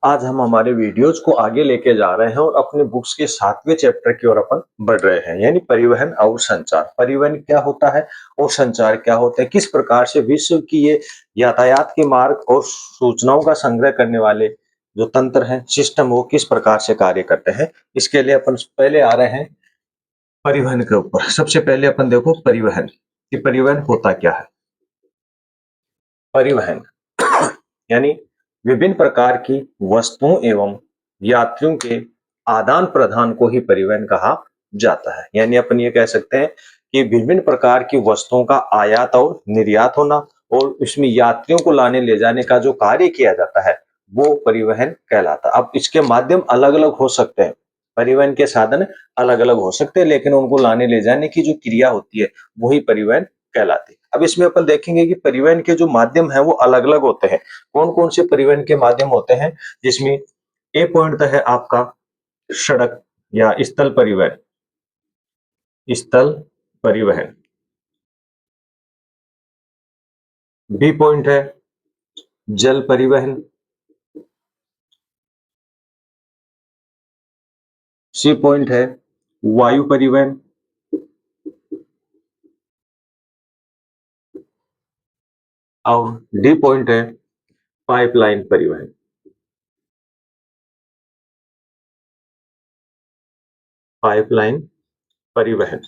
आज हम हमारे वीडियोज को आगे लेके जा रहे हैं और अपने बुक्स के 7वें चैप्टर की ओर अपन बढ़ रहे हैं, यानी परिवहन और संचार। परिवहन क्या होता है और संचार क्या होता है, किस प्रकार से विश्व की ये यातायात के मार्ग और सूचनाओं का संग्रह करने वाले जो तंत्र हैं, सिस्टम, वो किस प्रकार से कार्य करते हैं। इसके लिए अपन पहले आ रहे हैं परिवहन के ऊपर। सबसे पहले अपन देखो परिवहन कि परिवहन होता क्या है। परिवहन यानी विभिन्न प्रकार की वस्तुओं एवं यात्रियों के आदान प्रदान को ही परिवहन कहा जाता है। यानी अपन ये कह सकते हैं कि विभिन्न प्रकार की वस्तुओं का आयात और निर्यात होना और इसमें यात्रियों को लाने ले जाने का जो कार्य किया जाता है वो परिवहन कहलाता है। अब इसके माध्यम अलग अलग हो सकते हैं, परिवहन के साधन अलग अलग हो सकते हैं, लेकिन उनको लाने ले जाने की जो क्रिया होती है वही परिवहन कहलाती है। अब इसमें अपन देखेंगे कि परिवहन के जो माध्यम है वो अलग अलग होते हैं। कौन कौन से परिवहन के माध्यम होते हैं, जिसमें ए पॉइंट है आपका सड़क या स्थल परिवहन। स्थल परिवहन। बी पॉइंट है जल परिवहन। सी पॉइंट है वायु परिवहन। और डी पॉइंट है पाइपलाइन परिवहन। पाइपलाइन परिवहन।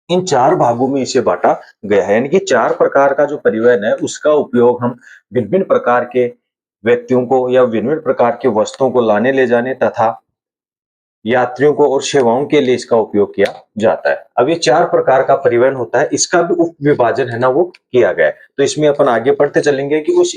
इन चार भागों में इसे बांटा गया है, यानी कि चार प्रकार का जो परिवहन है उसका उपयोग हम विभिन्न प्रकार के व्यक्तियों को या विभिन्न प्रकार के वस्तुओं को लाने ले जाने तथा यात्रियों को और सेवाओं के लिए इसका उपयोग किया जाता है। अब ये चार प्रकार का परिवहन होता है, इसका भी उप विभाजन है ना वो किया गया है। तो इसमें अपन आगे बढ़ते चलेंगे कि उस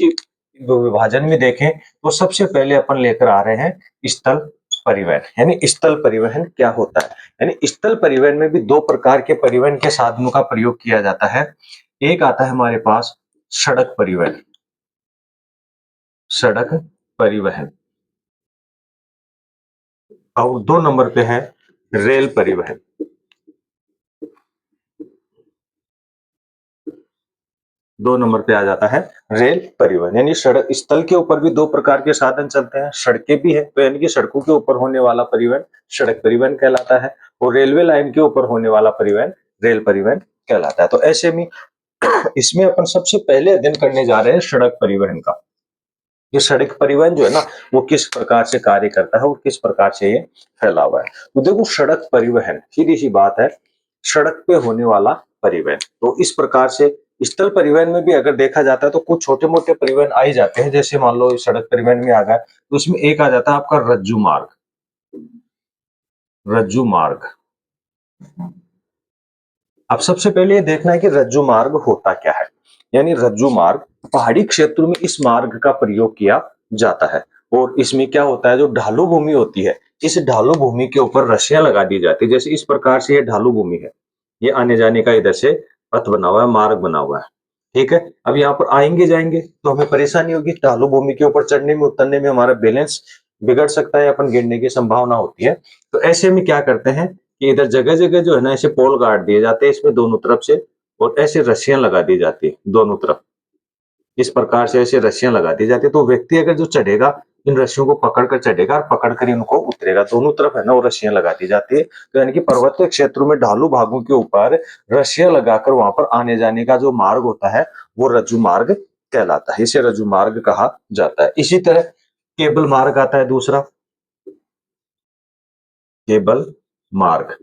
विभाजन में देखें तो सबसे पहले अपन लेकर आ रहे हैं स्थल परिवहन। यानी स्थल परिवहन क्या होता है। यानी स्थल परिवहन में भी दो प्रकार के परिवहन के साधनों का प्रयोग किया जाता है। एक आता है हमारे पास सड़क परिवहन। सड़क परिवहन। और दो नंबर पे है रेल परिवहन। दो नंबर पे आ जाता है रेल परिवहन। यानी सड़क स्थल के ऊपर भी दो प्रकार के साधन चलते हैं, सड़कें भी है तो यानी कि सड़कों के ऊपर होने वाला परिवहन सड़क परिवहन कहलाता है और रेलवे लाइन के ऊपर होने वाला परिवहन रेल परिवहन कहलाता है। तो ऐसे में इसमें अपन सबसे पहले अध्ययन करने जा रहे हैं सड़क परिवहन का। ये सड़क परिवहन जो है ना वो किस प्रकार से कार्य करता है और किस प्रकार से ये फैला हुआ है। तो देखो सड़क परिवहन सीधी सी बात है, सड़क पे होने वाला परिवहन। तो इस प्रकार से स्थल परिवहन में भी अगर देखा जाता है तो कुछ छोटे मोटे परिवहन आ ही जाते हैं। जैसे मान लो सड़क परिवहन में आ गया तो उसमें एक आ जाता है आपका रज्जू मार्ग। रज्जू मार्ग। अब सबसे पहले ये देखना है कि रज्जू मार्ग होता क्या है। यानी रज्जू मार्ग पहाड़ी क्षेत्र में इस मार्ग का प्रयोग किया जाता है और इसमें क्या होता है, जो ढालू भूमि होती है इस ढालू भूमि के ऊपर रस्सियां लगा दी जाती है। जैसे इस प्रकार से ये ढालू भूमि है, ये आने जाने का इधर से पथ बना हुआ है, मार्ग बना हुआ है। ठीक है, अब यहाँ पर आएंगे जाएंगे तो हमें परेशानी होगी, ढालू भूमि के ऊपर चढ़ने में उतरने में हमारा बैलेंस बिगड़ सकता है, अपन गिरने की संभावना होती है। तो ऐसे में क्या करते हैं कि इधर जगह जगह जो है ना ऐसे पोल गाड़ दिए जाते हैं इसमें दोनों तरफ से, और ऐसे रस्सियां लगा दी जाती है दोनों तरफ। इस प्रकार से ऐसे रस्सियां लगा दी जाती है तो व्यक्ति अगर जो चढ़ेगा इन रस्सियों को पकड़ कर चढ़ेगा और पकड़ कर इनको उतरेगा। दोनों तरफ है ना वो रस्सियां लगा दी जाती है। तो यानी कि पर्वतीय क्षेत्रों में ढालू भागों के ऊपर रस्सियां लगाकर वहां पर आने जाने का जो मार्ग होता है वो रज्जू मार्ग कहलाता है, इसे रज्जू मार्ग कहा जाता है। इसी तरह केबल मार्ग आता है दूसरा, केबल मार्ग।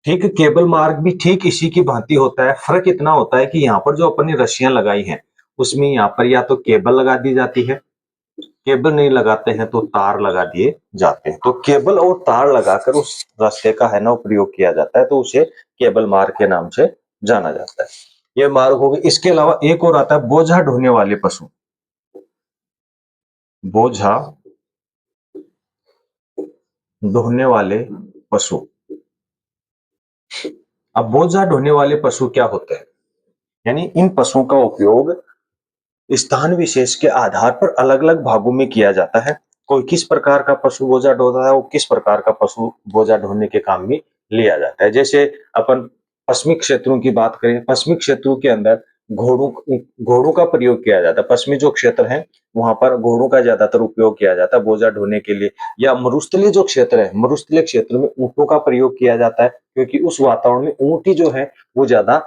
ठीक, केबल मार्ग भी ठीक इसी की भांति होता है। फर्क इतना होता है कि यहाँ पर जो अपन ने रस्सियां लगाई हैं उसमें यहाँ पर या तो केबल लगा दी जाती है, केबल नहीं लगाते हैं तो तार लगा दिए जाते हैं। तो केबल और तार लगाकर उस रास्ते का है ना प्रयोग किया जाता है, तो उसे केबल मार्ग के नाम से जाना जाता है। ये मार्ग हो गए। इसके अलावा एक और आता है बोझा ढोने वाले पशु। बोझा ढोने वाले पशु। अब बोझा ढोने वाले पशु क्या होते हैं, यानी इन पशुओं का उपयोग स्थान विशेष के आधार पर अलग अलग भागों में किया जाता है। कोई किस प्रकार का पशु बोझा ढोता है, वो किस प्रकार का पशु बोझा ढोने के काम में लिया जाता है। जैसे अपन पश्चिमी क्षेत्रों की बात करें, पश्चिमी क्षेत्रों के अंदर घोड़ों घोड़ों का प्रयोग किया जाता है। पश्चिमी जो क्षेत्र है वहां पर घोड़ों का ज्यादातर उपयोग किया जाता है बोझा ढोने के लिए। या मरुस्थलीय जो क्षेत्र है, मरुस्थलीय क्षेत्र में ऊंटों का प्रयोग किया जाता है, क्योंकि उस वातावरण में ऊंट ही जो है वो ज्यादा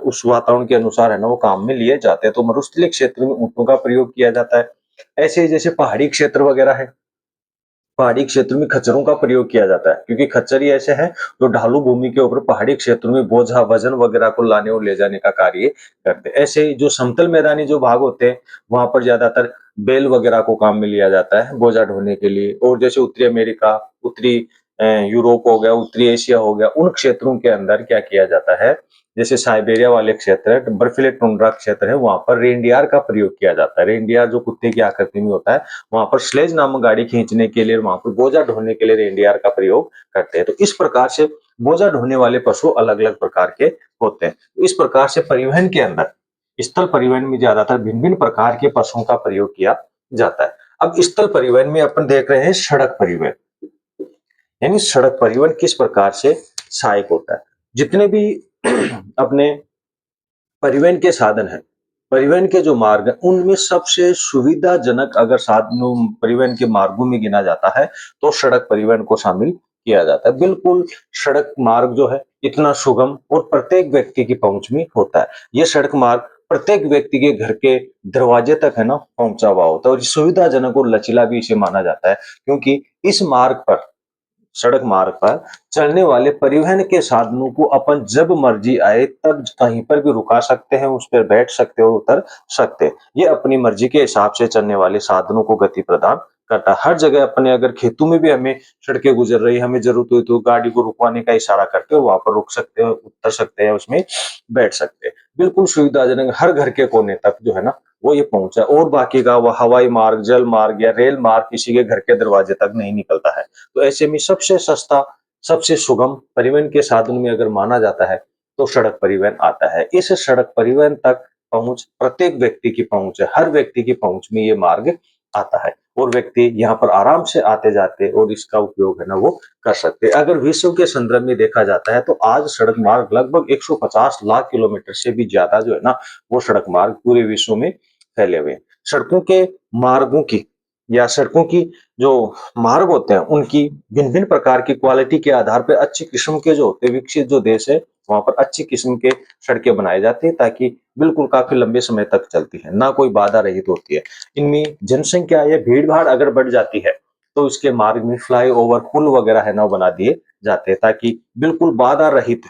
उस वातावरण के अनुसार है ना वो काम में लिए जाते हैं। तो मरुस्थलीय क्षेत्र में ऊंटों का प्रयोग किया जाता है। ऐसे ही जैसे पहाड़ी क्षेत्र वगैरह है, पहाड़ी क्षेत्र में खच्चरों का प्रयोग किया जाता है, क्योंकि खच्चर ही ऐसे हैं जो ढालू भूमि के ऊपर पहाड़ी क्षेत्रों में बोझा वजन वगैरह को लाने और ले जाने का कार्य करते हैं। ऐसे ही जो समतल मैदानी जो भाग होते हैं वहां पर ज्यादातर बैल वगैरह को काम में लिया जाता है बोझा ढोने के लिए। और जैसे उत्तरी अमेरिका, उत्तरी यूरोप हो गया, उत्तरी एशिया हो गया, उन क्षेत्रों के अंदर क्या किया जाता है, जैसे साइबेरिया वाले क्षेत्र है, बर्फीले टुंड्रा क्षेत्र है, वहां पर रेनडियर का प्रयोग किया जाता है। रेनडियर जो कुत्ते की आकृति में होता है, वहां पर स्लेज नामक गाड़ी खींचने के लिए, वहां पर बोझा ढोने के लिए रेनडियर का प्रयोग करते हैं। तो इस प्रकार से बोझा ढोने वाले पशु अलग अलग प्रकार के होते हैं। इस प्रकार से परिवहन के अंदर, स्थल परिवहन में ज्यादातर भिन्न भिन्न प्रकार के पशुओं का प्रयोग किया जाता है। अब स्थल परिवहन में अपन देख रहे हैं सड़क परिवहन, यानी सड़क परिवहन किस प्रकार से सहायक होता है। जितने भी अपने परिवहन के साधन है, परिवहन के जो मार्ग है, उनमें सबसे सुविधाजनक अगर साधनों परिवहन के मार्गों में गिना जाता है तो सड़क परिवहन को शामिल किया जाता है। बिल्कुल सड़क मार्ग जो है इतना सुगम और प्रत्येक व्यक्ति की पहुंच में होता है। ये सड़क मार्ग प्रत्येक व्यक्ति के घर के दरवाजे तक है ना पहुंचा हुआ होता है, और सुविधाजनक और लचीला भी इसे माना जाता है, क्योंकि इस मार्ग पर, सड़क मार्ग पर चलने वाले परिवहन के साधनों को अपन जब मर्जी आए तब कहीं पर भी रुका सकते हैं, उस पर बैठ सकते हो, उतर सकते हैं। ये अपनी मर्जी के हिसाब से चलने वाले साधनों को गति प्रदान करता है। हर जगह अपने अगर खेतों में भी हमें सड़कें गुजर रही है, हमें जरूरत हुई तो गाड़ी को रुकवाने का इशारा करते हो, वहां पर रुक सकते हो, उतर सकते हैं, उसमें बैठ सकते हैं। बिल्कुल सुविधाजनक, हर घर के कोने तक जो है ना वो ये पहुंचा। और बाकी का वह हवाई मार्ग, जल मार्ग या रेल मार्ग किसी के घर के दरवाजे तक नहीं निकलता है। तो ऐसे में सबसे सस्ता, सबसे सुगम परिवहन के साधन में अगर माना जाता है तो सड़क परिवहन आता है। इस सड़क परिवहन तक पहुंच प्रत्येक व्यक्ति की पहुंच है, हर व्यक्ति की पहुंच में ये मार्ग आता है, और व्यक्ति यहाँ पर आराम से आते जाते और इसका उपयोग है ना वो कर सकते हैं। अगर विश्व के संदर्भ में देखा जाता है तो आज सड़क मार्ग लगभग 150 लाख किलोमीटर से भी ज्यादा जो है ना वो सड़क मार्ग पूरे विश्व में फैले हुए हैं। सड़कों के मार्गों की या सड़कों की जो मार्ग होते हैं उनकी भिन्न भिन्न प्रकार की क्वालिटी के आधार पर अच्छी किस्म के जो होते हैं, विकसित जो देश है वहां पर अच्छी किस्म के सड़कें बनाई जाती है, ताकि बिल्कुल काफी लंबे समय तक चलती है, ना कोई बाधा रहित होती है। इनमें जनसंख्या या भीड़ भाड़ अगर बढ़ जाती है तो इसके मार्ग में फ्लाई ओवर, पुल वगैरह है ना बना दिए जाते हैं, ताकि बिल्कुल बाधा रहित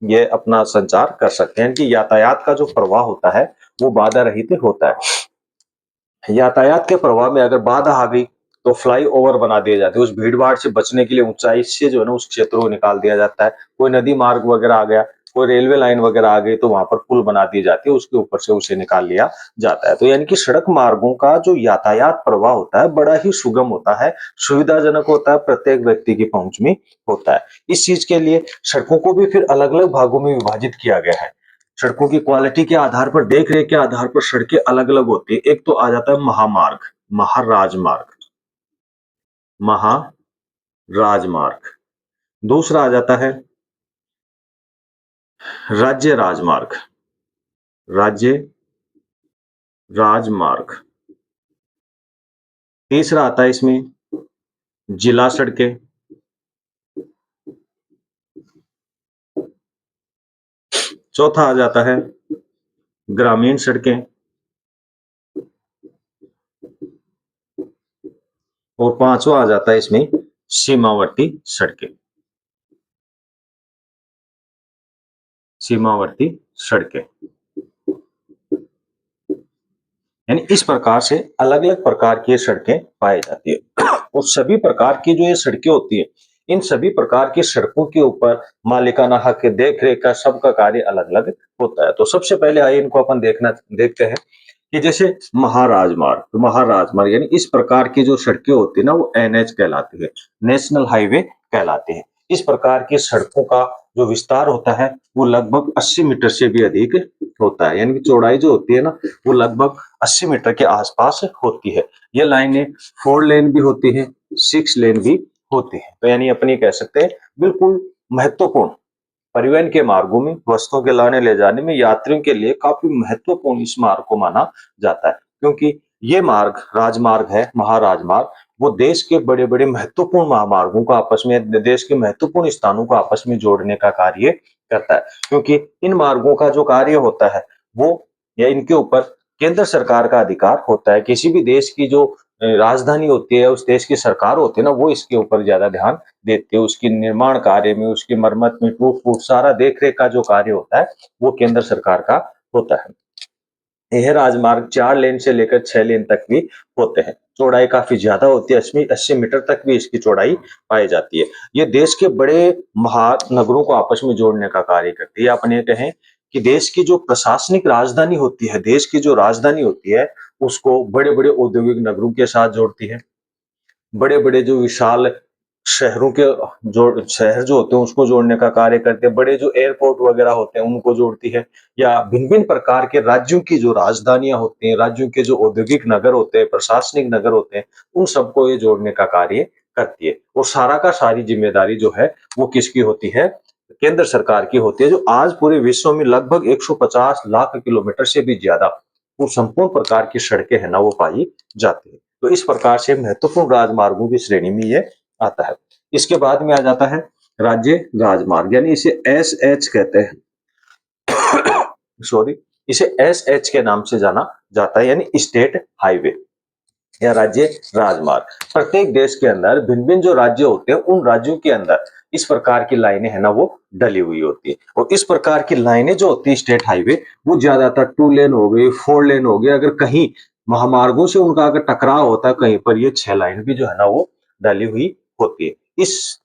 ये अपना संचार कर सकते हैं, कि यातायात का जो प्रवाह होता है वो बाधा रहित होता है। यातायात के प्रवाह में अगर बाधा आ गई तो फ्लाई ओवर बना दिए जाते हैं, उस भीड़ भाड़ से बचने के लिए ऊंचाई से जो है ना उस क्षेत्र को निकाल दिया जाता है। कोई नदी मार्ग वगैरह आ गया, कोई रेलवे लाइन वगैरह आ गई तो वहां पर पुल बना दी जाती है, उसके ऊपर से उसे निकाल लिया जाता है। तो यानी कि सड़क मार्गों का जो यातायात प्रवाह होता है बड़ा ही सुगम होता है, सुविधाजनक होता है, प्रत्येक व्यक्ति की पहुंच में होता है। इस चीज के लिए सड़कों को भी फिर अलग अलग भागों में विभाजित किया गया है। सड़कों की क्वालिटी के आधार पर, देख रेख के आधार पर सड़कें अलग अलग होती है। एक तो आ जाता है महामार्ग, महाराजमार्ग, महाराजमार्ग। दूसरा आ जाता है राज्य राजमार्ग, राज्य राजमार्ग। तीसरा आता है इसमें जिला सड़कें। चौथा आ जाता है ग्रामीण सड़कें। और पांचवा आ जाता है इसमें सीमावर्ती सड़कें, सीमावर्ती सड़कें। यानी इस प्रकार से अलग अलग प्रकार की सड़कें पाई जाती है। और सभी प्रकार की जो ये सड़कें होती है, इन सभी प्रकार की सड़कों के ऊपर मालिकाना हक, देख रेख का सबका कार्य अलग अलग होता है। तो सबसे पहले आइए इनको अपन देखते हैं कि जैसे महाराजमार्ग, तो महाराजमार्ग यानी इस प्रकार की जो सड़कें होती है ना वो एनएच कहलाती है, नेशनल हाईवे कहलाते हैं। इस प्रकार की सड़कों का जो विस्तार होता है वो लगभग 80 मीटर से भी अधिक होता है, यानी कि चौड़ाई जो होती है ना वो लगभग 80 मीटर के आसपास होती है। ये लाइनें 4 लेन भी होती है, 6 लेन भी होती है। तो यानी अपनी कह सकते हैं बिल्कुल महत्वपूर्ण परिवहन के मार्गों में वस्तुओं के लाने ले जाने में यात्रियों के लिए काफी महत्वपूर्ण इस मार्ग को माना जाता है, क्योंकि ये मार्ग राजमार्ग है, महाराजमार्ग, वो देश के बड़े-बड़े महत्वपूर्ण महामार्गों को आपस में देश के महत्वपूर्ण स्थानों को आपस में जोड़ने का कार्य करता है। क्योंकि इन मार्गों का जो कार्य होता है, वो या इनके ऊपर केंद्र सरकार का अधिकार होता है। किसी भी देश की जो राजधानी होती है, उस देश की सरकार होती है ना, वो इसके ऊपर ज़्यादा ध्यान देती है। उसकी निर्माण कार्य में, उसकी मरम्मत में, टूट-फूट सारा देख-रेख का जो कार्य होता है, वो केंद्र सरकार का होता है। यह राजमार्ग 4 लेन से लेकर 6 लेन तक भी होते हैं। चौड़ाई काफ़ी ज़्यादा होती है, 80 मीटर तक भी इसकी चौड़ाई पाई जाती है। ये देश के बड़े महानगरों को आपस में जोड़ने का कार्य करती है। अपन ये कहें कि देश की जो प्रशासनिक राजधानी होती है, देश की जो राजधानी होती है, उसको बड़े-बड़े औद्योगिक नगरों के साथ जोड़ती है। बड़े-बड़े जो विशाल शहरों के जो शहर जो होते हैं उसको जोड़ने का कार्य करते हैं, बड़े जो एयरपोर्ट वगैरह होते हैं उनको जोड़ती है, या भिन्न-भिन्न प्रकार के राज्यों की जो राजधानियाँ होती हैं, राज्यों के जो औद्योगिक नगर होते हैं, प्रशासनिक नगर होते हैं, उन सबको ये जोड़ने का कार्य करती है। और सारा का सारी ज़िम्मेदारी जो है वो किसकी होती है? केंद्र सरकार की होती है, जो आज पूरे विश्व में लगभग 150 लाख किलोमीटर से भी ज़्यादा वो संपूर्ण प्रकार की सड़कें हैं ना वो पाई जाती है। तो इस प्रकार से महत्वपूर्ण राजमार्गों की श्रेणी में ये आता है। इसके बाद में आ जाता है राज्य राजमार्ग, यानी इसे एसएच कहते हैं। सॉरी, इसे एसएच के नाम से जाना जाता है, यानी स्टेट हाईवे या राज्य राजमार्ग। प्रत्येक देश के अंदर भिन्न-भिन्न जो राज्य होते हैं, उन राज्यों के अंदर इस प्रकार की लाइनें है ना वो डली हुई होती है। और इस प्रकार की लाइनें जो होती है स्टेट हाईवे, वो ज्यादातर 2 लेन हो गई, 4 लेन हो गए, अगर कहीं महामार्गों से उनका अगर टकराव होता है कहीं पर, ये 6 लाइन भी जो है ना वो डली हुई होती है। इस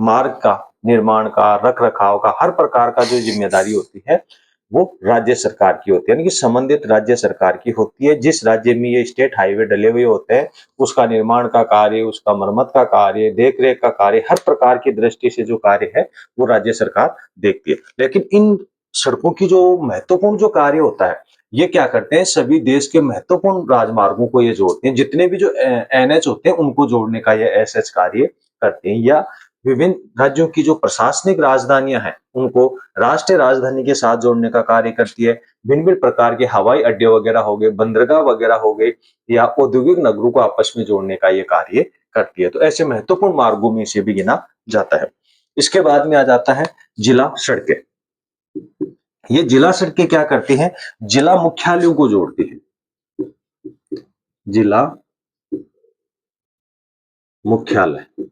मार्ग का निर्माण का, रख-रखाव का, हर प्रकार का जो ज़िम्मेदारी होती है, वो राज्य सरकार की होती है, यानी कि संबंधित राज्य सरकार की होती है। जिस राज्य में ये स्टेट हाईवे डले हुए होते हैं, उसका निर्माण का कार्य, उसका मरम्मत का कार्य, देख-रेख का कार्य, हर प्रकार की दृष्टि से जो कार्य है, वो राज्य सरकार देखती है। लेकिन इन सड़कों की जो महत्वपूर्ण जो कार्य होता है, ये क्या करते हैं, सभी देश के महत्वपूर्ण राजमार्गों को ये जोड़ते हैं। जितने भी जो एनएच होते हैं, उनको जोड़ने का ये एसएच कार्य करते हैं, या विभिन्न राज्यों की जो प्रशासनिक राजधानियां हैं उनको राष्ट्रीय राजधानी के साथ जोड़ने का कार्य करती है। भिन्न भिन्न प्रकार के हवाई अड्डे वगैरह हो गए, बंदरगाह वगैरह हो गए, या औद्योगिक नगरों को आपस में जोड़ने का ये कार्य करती है। तो ऐसे महत्वपूर्ण मार्गों में इसे भी गिना जाता है। इसके बाद में आ जाता है जिला सड़कें। ये जिला सड़कें क्या करती हैं? जिला मुख्यालयों को जोड़ती है। जिला मुख्यालय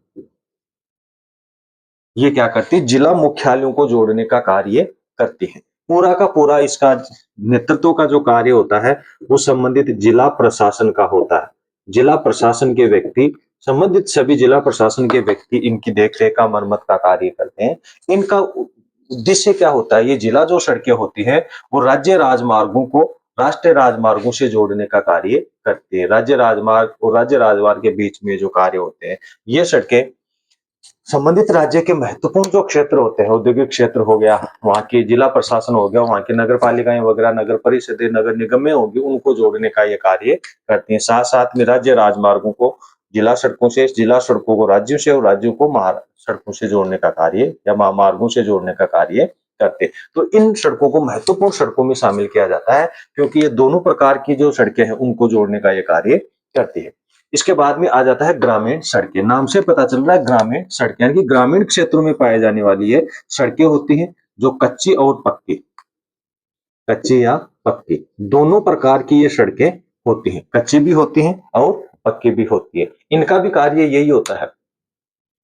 ये क्या करती है? जिला मुख्यालयों को जोड़ने का कार्य करती है। पूरा का पूरा इसका नेतृत्व का जो कार्य होता है, वो संबंधित जिला प्रशासन का होता है। जिला प्रशासन के व्यक्ति, संबंधित सभी जिला प्रशासन के व्यक्ति इनकी देखरेख का, मरम्मत का कार्य करते हैं। इनका उद्देश्य क्या होता है? ये जिला जो सड़कें होती हैं, वो राज्य राजमार्गों को राष्ट्रीय राजमार्गों से जोड़ने का कार्य करती है। राज्य राजमार्ग और राज्य राजमार्ग के बीच में जो कार्य होते हैं, ये सड़कें संबंधित राज्य के महत्वपूर्ण जो क्षेत्र होते हैं, औद्योगिक क्षेत्र हो गया, वहाँ के जिला प्रशासन हो गया, वहाँ की नगर पालिकाएं वगैरह, नगर परिषदें, नगर निगमें होगी, उनको जोड़ने का ये कार्य करती हैं। साथ साथ में राज्य राजमार्गों को जिला सड़कों से, जिला सड़कों को राज्यों से, और राज्यों को सड़कों से जोड़ने का कार्य या महामार्गों से जोड़ने का कार्य करते हैं। तो इन सड़कों को महत्वपूर्ण सड़कों में शामिल किया जाता है, क्योंकि ये दोनों प्रकार की जो सड़कें हैं उनको जोड़ने का ये कार्य करती है। इसके बाद में आ जाता है ग्रामीण सड़कें। नाम से पता चल रहा है ग्रामीण सड़कें, यानी कि ग्रामीण क्षेत्रों में पाए जाने वाली ये सड़कें होती हैं, जो कच्ची और पक्की, कच्ची या पक्की दोनों प्रकार की ये सड़कें होती हैं। कच्ची भी होती हैं और पक्की भी होती है। इनका भी कार्य यही होता है।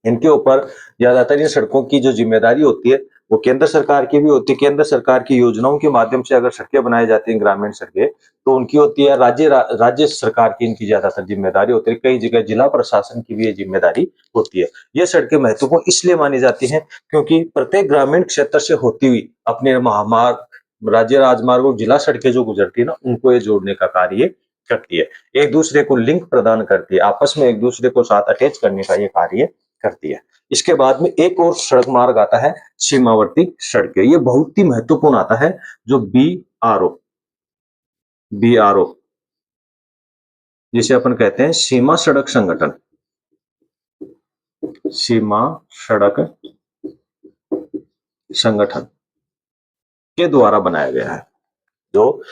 इनके ऊपर ज्यादातर इन सड़कों की जो जिम्मेदारी होती है वो केंद्र सरकार की भी होती है। केंद्र सरकार की योजनाओं के माध्यम से अगर सड़कें बनाई जाती हैं, ग्रामीण सड़कें, तो उनकी होती है। राज्य सरकार की इनकी ज्यादातर जिम्मेदारी होती है। कई जगह जिला प्रशासन की भी ये जिम्मेदारी होती है। ये सड़कें महत्वपूर्ण इसलिए मानी जाती हैं क्योंकि प्रत्येक ग्रामीण क्षेत्र से होती हुई अपने महामार्ग, राज्य राजमार्ग और जिला सड़कें जो गुजरती है ना, उनको ये जोड़ने का कार्य करती है। एक दूसरे को लिंक प्रदान करती है, आपस में एक दूसरे को साथ अटैच करने का ये कार्य करती है। इसके बाद में एक और सड़क मार्ग आता है, सीमावर्ती सड़कें। ये बहुत ही महत्वपूर्ण आता है, जो बीआरओ जिसे अपन कहते हैं सीमा सड़क संगठन, सीमा सड़क संगठन के द्वारा बनाया गया है। जो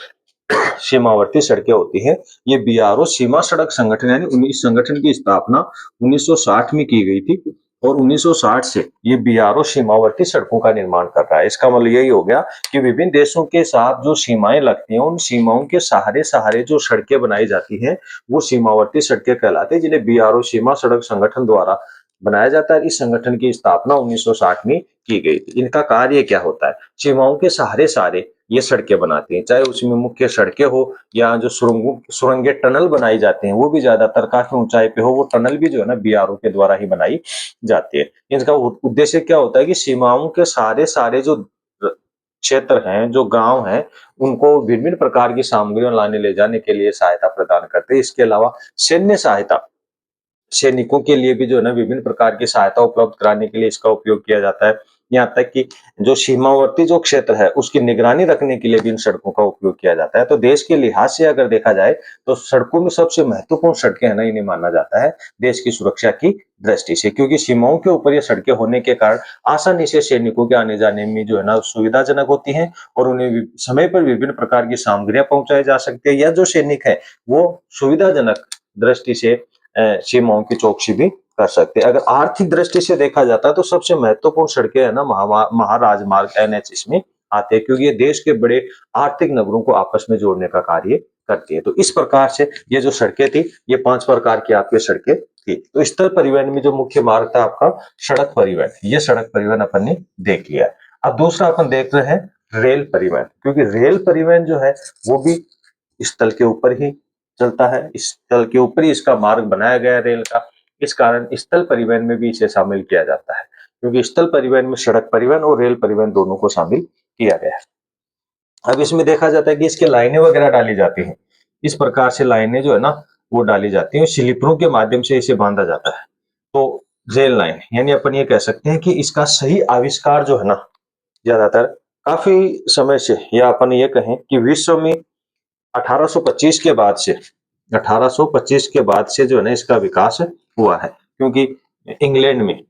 सीमावर्ती सड़कें होती हैं, ये बीआरओ सीमा सड़क संगठन यानी इस संगठन की स्थापना 1960 में की गई थी और 1960 से ये बीआरओ सीमावर्ती सड़कों का निर्माण कर रहा है। इसका मतलब यही हो गया कि विभिन्न देशों के साथ जो सीमाएं लगती हैं, उन सीमाओं के सहारे सहारे जो सड़कें बनाई जाती हैं, वो सीमावर्ती सड़कें कहलाती हैं, जिन्हें बीआरओ सीमा सड़क संगठन द्वारा बनाया जाता है। इस संगठन की स्थापना 1960 में की गई थी। इनका कार्य क्या होता है? सीमाओं के सहारे सहारे ये सड़कें बनाती हैं, चाहे उसमें मुख्य सड़कें हो या जो सुरंगें टनल बनाई जाती हैं, वो भी ज्यादातर काफी ऊंचाई पे हो, वो टनल भी जो है ना बीआरओ के द्वारा ही बनाई जाती है। इसका उद्देश्य क्या होता है कि सीमाओं के सारे सारे जो क्षेत्र हैं, जो गांव हैं, उनको विभिन्न प्रकार की सामग्रियों लाने ले जाने के लिए सहायता प्रदान करते हैं। इसके अलावा सैन्य सहायता, सैनिकों के लिए भी जो है ना विभिन्न प्रकार की सहायता उपलब्ध कराने के लिए इसका उपयोग किया जाता है। यहाँ तक कि जो सीमावर्ती जो क्षेत्र है, उसकी निगरानी रखने के लिए भी इन सड़कों का उपयोग किया जाता है। तो देश के लिहाज से अगर देखा जाए, तो सड़कों में सबसे महत्वपूर्ण सड़कें है ना, इन्हें माना जाता है देश की सुरक्षा की दृष्टि से, क्योंकि सीमाओं के ऊपर ये सड़कें होने के कारण आसानी से सैनिकों के आने जाने में जो है ना सुविधाजनक होती हैं और उन्हें समय पर विभिन्न प्रकार की सामग्रियां पहुंचाई जा सकती है, या जो सैनिक है वो सुविधाजनक दृष्टि से सीमाओं की चौकसी भी कर सकते हैं। अगर आर्थिक दृष्टि से देखा जाता है, तो सबसे महत्वपूर्ण सड़कें है ना महाराजमार्ग एनएच इसमें आते हैं, क्योंकि ये देश के बड़े आर्थिक नगरों को आपस में जोड़ने का कार्य करती है। तो इस प्रकार से ये जो सड़कें थी, ये 5 प्रकार की आपकी सड़कें थी। तो स्थल परिवहन में जो मुख्य मार्ग था आपका सड़क परिवहन, ये सड़क परिवहन अपन ने देख लिया। अब दूसरा अपन देख रहे हैं रेल परिवहन, क्योंकि रेल परिवहन जो है वो भी स्थल के ऊपर ही चलता है, इस स्थल के ऊपर ही इसका मार्ग बनाया गया है रेल का। इस कारण स्थल परिवहन में भी इसे शामिल किया जाता है, क्योंकि स्थल परिवहन में सड़क परिवहन और रेल परिवहन दोनों को शामिल किया गया है। अब इसमें देखा जाता है कि इसके लाइनें वगैरह डाली जाती हैं। इस प्रकार से लाइनें जो है ना वो डाली जाती हैं, स्लीपरों के माध्यम से इसे बांधा जाता है। तो रेल लाइन यानी अपन ये कह सकते हैं कि इसका सही आविष्कार जो है ना, ज्यादातर काफी समय से, या अपन ये कहें कि विश्व में 1825 के बाद से 1825 के बाद से जो है ना इसका विकास हुआ है, क्योंकि इंग्लैंड में,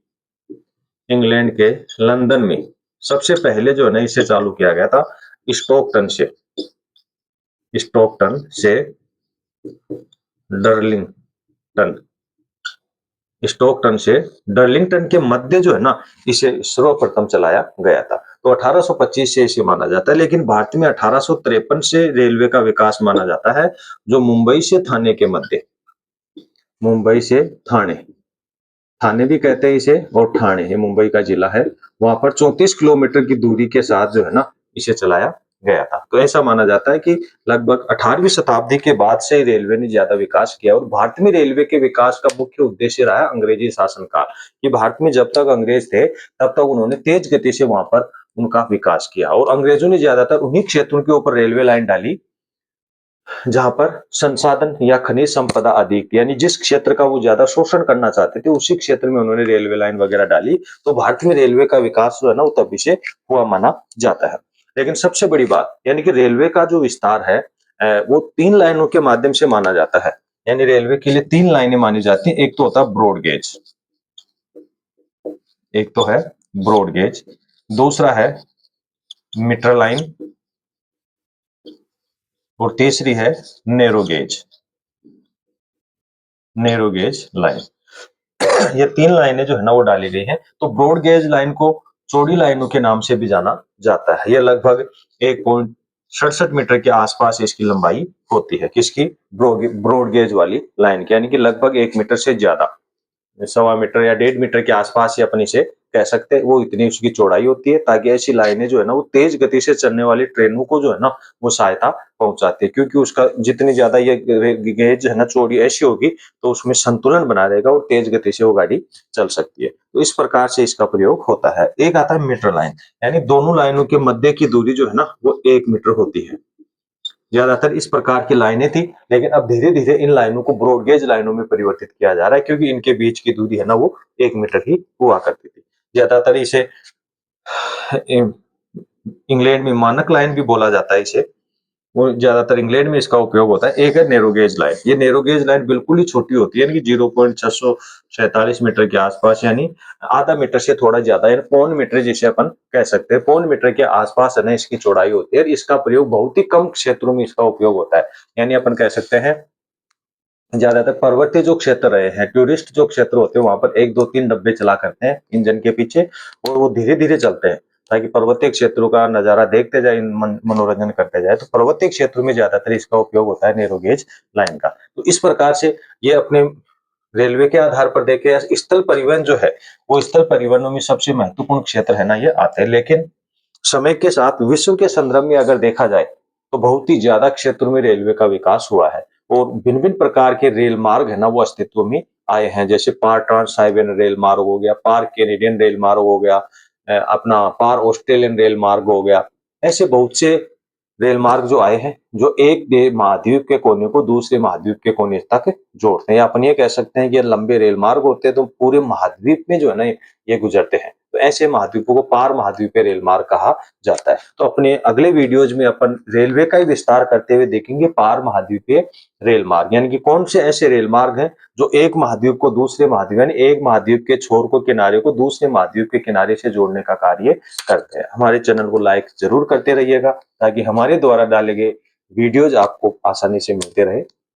इंग्लैंड के लंदन में सबसे पहले जो है ना इसे चालू किया गया था स्टोकटन से, स्टोकटन से डर्लिंगटन, स्टोकटन से डर्लिंगटन के मध्य जो है ना इसे सर्वप्रथम चलाया गया था। तो 1825 से इसे माना जाता है, लेकिन भारत में 1853 से रेलवे का विकास माना जाता है, जो मुंबई से थाने के मध्य, मुंबई से थाने, थाने भी कहते हैं इसे, और ठाणे ये मुंबई का जिला है, वहां पर 34 किलोमीटर की दूरी के साथ जो है ना इसे चलाया गया था। तो ऐसा माना जाता है कि लगभग 18वीं शताब्दी के बाद से रेलवे ने ज्यादा विकास किया, और भारत में रेलवे के विकास का मुख्य उद्देश्य रहा अंग्रेजी शासनकाल, कि भारत में जब तक अंग्रेज थे तब तक उन्होंने तेज गति से वहां पर उनका विकास किया, और अंग्रेजों ने ज्यादातर उन्हीं क्षेत्रों के ऊपर रेलवे लाइन डाली जहां पर संसाधन या खनिज संपदा अधिक, यानी जिस क्षेत्र का वो ज्यादा शोषण करना चाहते थे उसी क्षेत्र में उन्होंने रेलवे लाइन वगैरह डाली। तो भारत में रेलवे का विकास जो है ना वो तभी से हुआ माना जाता है। लेकिन सबसे बड़ी बात यानी कि रेलवे का जो विस्तार है वो 3 लाइनों के माध्यम से माना जाता है, यानी रेलवे के लिए 3 लाइनें मानी जाती हैं। एक तो होता है ब्रॉड गेज, एक तो है ब्रॉड गेज, दूसरा है मीटर लाइन, और तीसरी है narrow gauge, narrow gauge line. ये 3 लाइनें जो है ना वो डाली गई हैं। तो ब्रॉड गेज लाइन को चौड़ी लाइनों के नाम से भी जाना जाता है। ये लगभग 1.67 मीटर के आसपास इसकी लंबाई होती है, किसकी? ब्रॉड गेज वाली लाइन की, यानी कि लगभग 1 मीटर से ज्यादा, 1.25 मीटर या 1.5 मीटर के आसपास ही अपन इसे कह सकते हैं, वो इतनी उसकी चौड़ाई होती है, ताकि ऐसी लाइनें जो है ना वो तेज गति से चलने वाली ट्रेनों को जो है ना वो सहायता पहुंचाती है, क्योंकि उसका जितनी ज्यादा ये गेज है ना चौड़ी ऐसी होगी तो उसमें संतुलन बना रहेगा और तेज गति से वो गाड़ी चल सकती है। तो इस प्रकार से इसका प्रयोग होता है। एक आता है मीटर लाइन, यानी दोनों लाइनों के मध्य की दूरी जो है ना वो 1 मीटर होती है। ज्यादातर इस प्रकार की लाइनें थी, लेकिन अब धीरे धीरे इन लाइनों को ब्रॉडगेज लाइनों में परिवर्तित किया जा रहा है, क्योंकि इनके बीच की दूरी है ना वो 1 मीटर ही हुआ करती थी। ज्यादातर इसे इंग्लैंड में मानक लाइन भी बोला जाता है इसे, वो ज्यादातर इंग्लैंड में इसका उपयोग होता है। एक है नैरो गेज लाइन, ये नैरो गेज लाइन बिल्कुल ही छोटी होती है, यानी कि 0.647 मीटर के आसपास, यानी आधा मीटर से थोड़ा ज्यादा, यानी पौन मीटर जिसे अपन कह सकते हैं, पौन मीटर के आसपास है ना इसकी चौड़ाई होती है। और इसका प्रयोग बहुत ही कम क्षेत्रों में इसका उपयोग होता है, यानी अपन कह सकते हैं ज्यादातर पर्वतीय जो क्षेत्र रहे हैं, टूरिस्ट जो क्षेत्र होते हैं, वहां पर 1 2 3 डब्बे चला करते हैं इंजन के पीछे, और वो धीरे धीरे चलते हैं ताकि पर्वतीय क्षेत्रों का नजारा देखते जाए, मनोरंजन करते जाए। तो पर्वतीय क्षेत्रों में ज्यादातर इसका उपयोग होता है नैरो गेज लाइन का। तो इस प्रकार से ये अपने रेलवे के आधार पर देखे या स्थल परिवहन जो है, वो स्थल परिवहनों में सबसे महत्वपूर्ण क्षेत्र है ना, ये आते हैं। लेकिन समय के साथ विश्व के संदर्भ में अगर देखा जाए तो बहुत ही ज्यादा क्षेत्रों में रेलवे का विकास हुआ है, और भिन्न भिन्न प्रकार के रेल मार्ग है ना वो अस्तित्व में आए हैं। जैसे पार ट्रांस साइबेरियन रेल मार्ग हो गया, पार कैनेडियन रेल मार्ग हो गया, अपना पार ऑस्ट्रेलियन रेल मार्ग हो गया। ऐसे बहुत से रेल मार्ग जो आए हैं, जो एक महाद्वीप के कोने को दूसरे महाद्वीप के कोने तक जोड़ते हैं, या अपन ये कह सकते हैं कि ये लंबे रेल मार्ग होते हैं, तो पूरे महाद्वीप में जो है ना ये गुजरते हैं। तो ऐसे महाद्वीपों को पार महाद्वीपीय रेल मार्ग कहा जाता है। तो अपने अगले वीडियोज में अपन रेलवे का ही विस्तार करते हुए देखेंगे पार महाद्वीपीय रेल मार्ग, यानी कि कौन से ऐसे रेल मार्ग हैं जो एक महाद्वीप को दूसरे महाद्वीप, यानी एक महाद्वीप के छोर को किनारे को दूसरे महाद्वीप के किनारे से जोड़ने का कार्य करते हैं। हमारे चैनल को लाइक जरूर करते रहिएगा ताकि हमारे द्वारा डाले गए वीडियोज आपको आसानी से मिलते रहे।